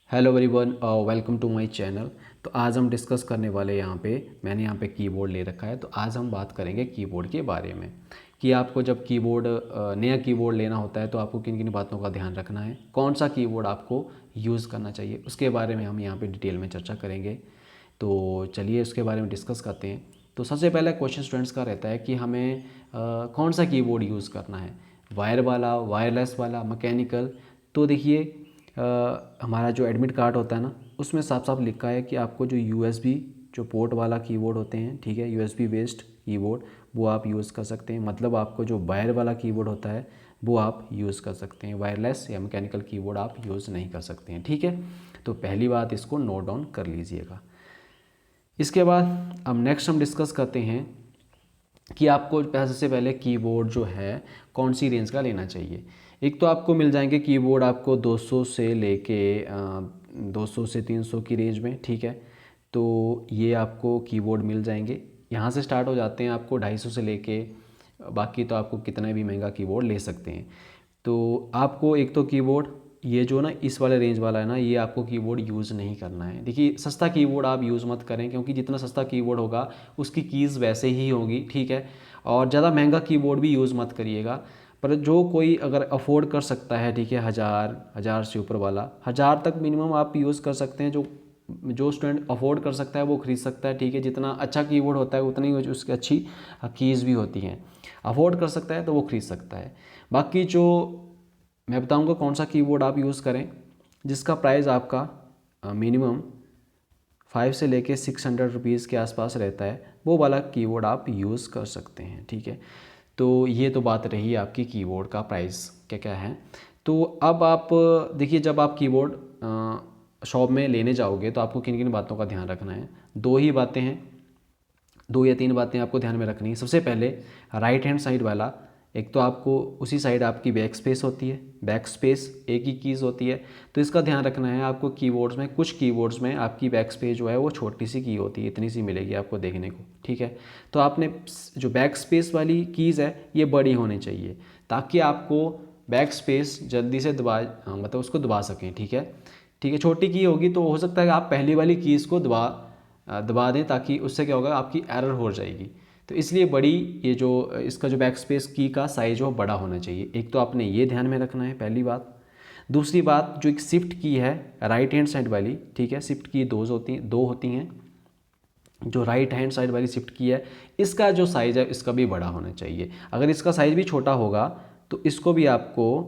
Hello everyone, welcome to my channel. तो आज हम डिस्कस करने वाले मैंने यहाँ पे कीबोर्ड ले रखा है। तो आज हम बात करेंगे कीबोर्ड के बारे में कि आपको जब नया कीबोर्ड लेना होता है तो आपको किन किन बातों का ध्यान रखना है, कौन सा कीबोर्ड आपको यूज़ करना चाहिए, उसके बारे में हम यहाँ पे डिटेल में चर्चा करेंगे। तो चलिए उसके बारे में डिस्कस करते हैं। तो सबसे पहला क्वेश्चन स्टूडेंट्स का रहता है कि हमें कौन सा कीबोर्ड यूज़ करना है, वायर वाला, वायरलेस वाला, मैकेनिकल। तो देखिए, हमारा जो एडमिट कार्ड होता है ना, उसमें साफ साफ लिखा है कि आपको जो यूएसबी जो पोर्ट वाला कीबोर्ड होते हैं, ठीक है, यूएसबी बेस्ड कीबोर्ड वो आप यूज़ कर सकते हैं। मतलब आपको जो वायर वाला कीबोर्ड होता है वो आप यूज़ कर सकते हैं, वायरलेस या मैकेनिकल कीबोर्ड आप यूज़ नहीं कर सकते हैं, ठीक है। तो पहली बात इसको नोट डाउन कर लीजिएगा। इसके बाद अब नेक्स्ट हम डिस्कस करते हैं कि आपको सबसे पहले कीबोर्ड जो है कौन सी रेंज का लेना चाहिए। एक तो आपको मिल जाएंगे कीबोर्ड आपको 200 से लेके 200 से 300 की रेंज में, ठीक है। तो ये आपको कीबोर्ड मिल जाएंगे। यहाँ से स्टार्ट हो जाते हैं आपको 250 से लेके, बाकी तो आपको कितना भी महंगा कीबोर्ड ले सकते हैं। तो आपको एक तो कीबोर्ड ये जो ना इस वाले रेंज वाला है ना, ये आपको कीबोर्ड यूज़ नहीं करना है। देखिए, सस्ता कीबोर्ड आप यूज़ मत करें, क्योंकि जितना सस्ता कीबोर्ड होगा उसकी कीज़ वैसे ही होगी, ठीक है। और ज़्यादा महंगा कीबोर्ड भी यूज़ मत करिएगा। पर जो कोई अगर अफोर्ड कर सकता है, ठीक है, हज़ार से ऊपर वाला, 1000 तक मिनिमम आप यूज़ कर सकते हैं। जो जो स्टूडेंट अफोर्ड कर सकता है वो ख़रीद सकता है, ठीक है। जितना अच्छा कीबोर्ड होता है उतनी उसकी अच्छी कीज़ भी होती हैं। अफोर्ड कर सकता है तो वो ख़रीद सकता है। बाकी जो मैं बताऊंगा कौन सा कीबोर्ड आप यूज़ करें जिसका प्राइस आपका मिनिमम 5 से लेके 600 रुपीज़ के आसपास रहता है, वो वाला कीबोर्ड आप यूज़ कर सकते हैं, ठीक है। तो ये तो बात रही आपकी कीबोर्ड का प्राइस क्या क्या है। तो अब आप देखिए, जब आप कीबोर्ड शॉप में लेने जाओगे तो आपको किन किन बातों का ध्यान रखना है। दो ही बातें हैं, 2 या 3 बातें आपको ध्यान में रखनी है। सबसे पहले राइट हैंड साइड वाला, एक तो आपको उसी साइड आपकी बैक स्पेस होती है, बैक स्पेस एक ही कीज़ होती है। तो इसका ध्यान रखना है आपको। कीबोर्ड्स में, कुछ कीबोर्ड्स में आपकी बैक स्पेस जो है वो छोटी सी की होती है, इतनी सी मिलेगी आपको देखने को, ठीक है। तो आपने जो बैक स्पेस वाली कीज़ है ये बड़ी होनी चाहिए, ताकि आपको बैक स्पेस जल्दी से मतलब उसको दबा सकें, ठीक है। ठीक है, छोटी की होगी तो हो सकता है कि आप पहली वाली कीज़ को दबा दें, ताकि उससे क्या होगा, आपकी एरर हो जाएगी। तो इसलिए बड़ी, ये जो इसका जो बैक स्पेस की का साइज हो बड़ा होना चाहिए। एक तो आपने ये ध्यान में रखना है, पहली बात। दूसरी बात, जो एक शिफ्ट की है राइट हैंड साइड वाली, ठीक है, शिफ्ट की दो होती हैं। जो राइट हैंड साइड वाली शिफ्ट की है, इसका जो साइज़ है इसका भी बड़ा होना चाहिए। अगर इसका साइज़ भी छोटा होगा तो इसको भी आपको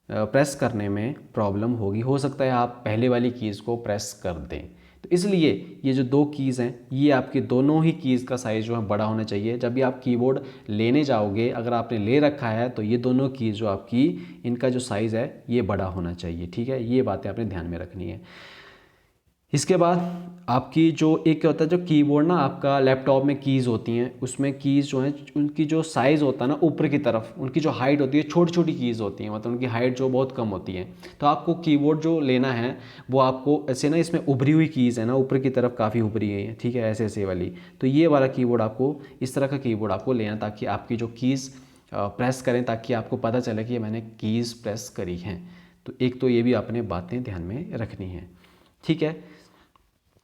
प्रेस करने में प्रॉब्लम होगी। हो सकता है आप पहले वाली कीज़ को प्रेस कर दें। तो इसलिए ये जो दो कीज़ हैं, ये आपके दोनों ही कीज़ का साइज़ जो है बड़ा होना चाहिए। जब भी आप कीबोर्ड लेने जाओगे, अगर आपने ले रखा है तो ये दोनों कीज़ जो आपकी, इनका जो साइज़ है ये बड़ा होना चाहिए, ठीक है। ये बातें आपने ध्यान में रखनी है। इसके बाद आपकी जो एक क्या होता है, जो कीबोर्ड ना आपका लैपटॉप में कीज़ होती हैं, उसमें कीज़ जो हैं उनकी जो साइज़ होता है ना ऊपर की तरफ, उनकी जो हाइट होती है छोटी छोटी कीज़ होती हैं, मतलब उनकी हाइट जो बहुत कम होती है। तो आपको कीबोर्ड जो लेना है वो आपको ऐसे ना, इसमें उभरी हुई कीज़ है ना, ऊपर की तरफ काफ़ी उभरी हुई है, ठीक है, ऐसे ऐसे वाली। तो ये वाला कीबोर्ड आपको, इस तरह का कीबोर्ड आपको लेना, ताकि आपकी जो कीज़ प्रेस करें, ताकि आपको पता चले कि ये मैंने कीज़ प्रेस करी हैं। तो एक तो ये भी आपने बातें ध्यान में रखनी हैं, ठीक है।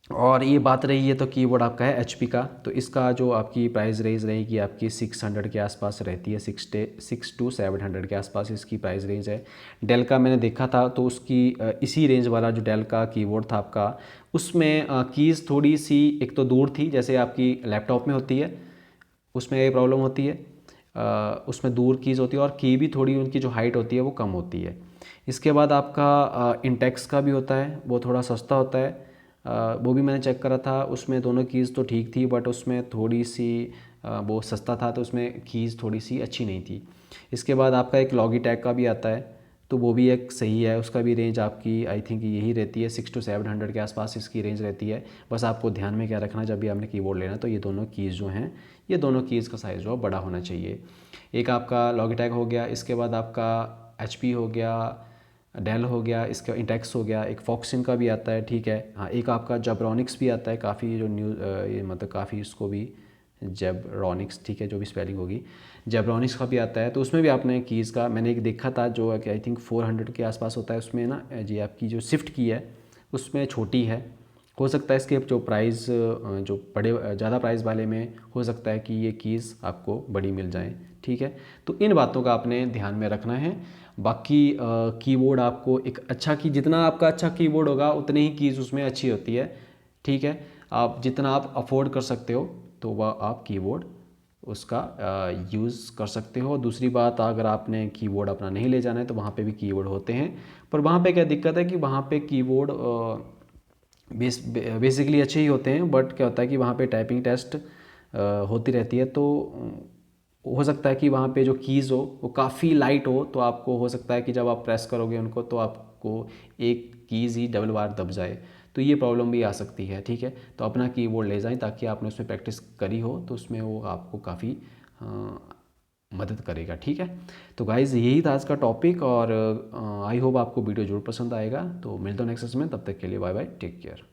और ये बात रही है तो कीबोर्ड आपका है एचपी का, तो इसका जो आपकी प्राइस रेंज रहेगी आपकी 600 के आसपास रहती है, 6 to 700 के आसपास इसकी प्राइस रेंज है। डेल का मैंने देखा था तो उसकी इसी रेंज वाला जो डेल का कीबोर्ड था आपका, उसमें कीज़ थोड़ी सी एक तो दूर थी, जैसे आपकी लैपटॉप में होती है, उसमें ये प्रॉब्लम होती है। उसमें दूर कीज़ होती है और की भी थोड़ी, उनकी जो हाइट होती है वो कम होती है। इसके बाद आपका इंटेक्स का भी होता है, वो थोड़ा सस्ता होता है। वो भी मैंने चेक करा था, उसमें दोनों कीज़ तो ठीक थी, बट उसमें थोड़ी सी वो सस्ता था तो उसमें कीज़ थोड़ी सी अच्छी नहीं थी। इसके बाद आपका एक लॉगिटेक का भी आता है, तो वो भी एक सही है। उसका भी रेंज आपकी आई थिंक यही रहती है, 6 to 700 के आसपास इसकी रेंज रहती है। बस आपको ध्यान में क्या रखना, जब भी आपने कीबोर्ड लेना तो ये दोनों कीज़ जो हैं, ये दोनों कीज़ का साइज़ जो है बड़ा होना चाहिए। एक आपका लॉगिटेक हो गया, इसके बाद आपका एचपी हो गया, डेल हो गया, इसका इंटेक्स हो गया, एक फॉक्सिन का भी आता है, ठीक है। हाँ, एक आपका जेब्रॉनिक्स भी आता है, काफ़ी जो ये मतलब काफ़ी इसको भी जेब्रॉनिक्स, ठीक है, जो भी स्पेलिंग होगी, जेब्रॉनिक्स का भी आता है। तो उसमें भी आपने कीज़ का मैंने एक देखा था जो कि आई थिंक 400 के आसपास होता है। उसमें ना जी आपकी जो शिफ्ट की है उसमें छोटी है। हो सकता है इसके जो प्राइस जो बड़े ज़्यादा प्राइस वाले में हो सकता है कि ये कीज़ आपको बड़ी मिल जाए, ठीक है। तो इन बातों का आपने ध्यान में रखना है। बाकी कीबोर्ड आपको एक अच्छा की जितना आपका अच्छा कीबोर्ड होगा उतनी ही कीज़ उसमें अच्छी होती है, ठीक है। आप जितना आप अफोर्ड कर सकते हो तो वह आप कीबोर्ड उसका यूज़ कर सकते हो। दूसरी बात, अगर आपने कीबोर्ड अपना नहीं ले जाना है तो वहाँ पे भी कीबोर्ड होते हैं, पर वहाँ पे क्या दिक्कत है कि वहाँ पे कीबोर्ड बेसिकली अच्छे ही होते हैं, बट क्या होता है कि वहाँ पे टाइपिंग टेस्ट होती रहती है, तो हो सकता है कि वहाँ पे जो कीज़ हो वो काफ़ी लाइट हो, तो आपको हो सकता है कि जब आप प्रेस करोगे उनको तो आपको एक कीज़ ही डबल बार दब जाए, तो ये प्रॉब्लम भी आ सकती है, ठीक है। तो अपना कीबोर्ड ले जाएं ताकि आपने उसमें प्रैक्टिस करी हो तो उसमें वो आपको काफ़ी मदद करेगा, ठीक है। तो गाइज़ यही था आज का टॉपिक, और आई होप आपको वीडियो जरूर पसंद आएगा। तो मिलते हैं नेक्स्ट में, तब तक के लिए बाय बाय, टेक केयर।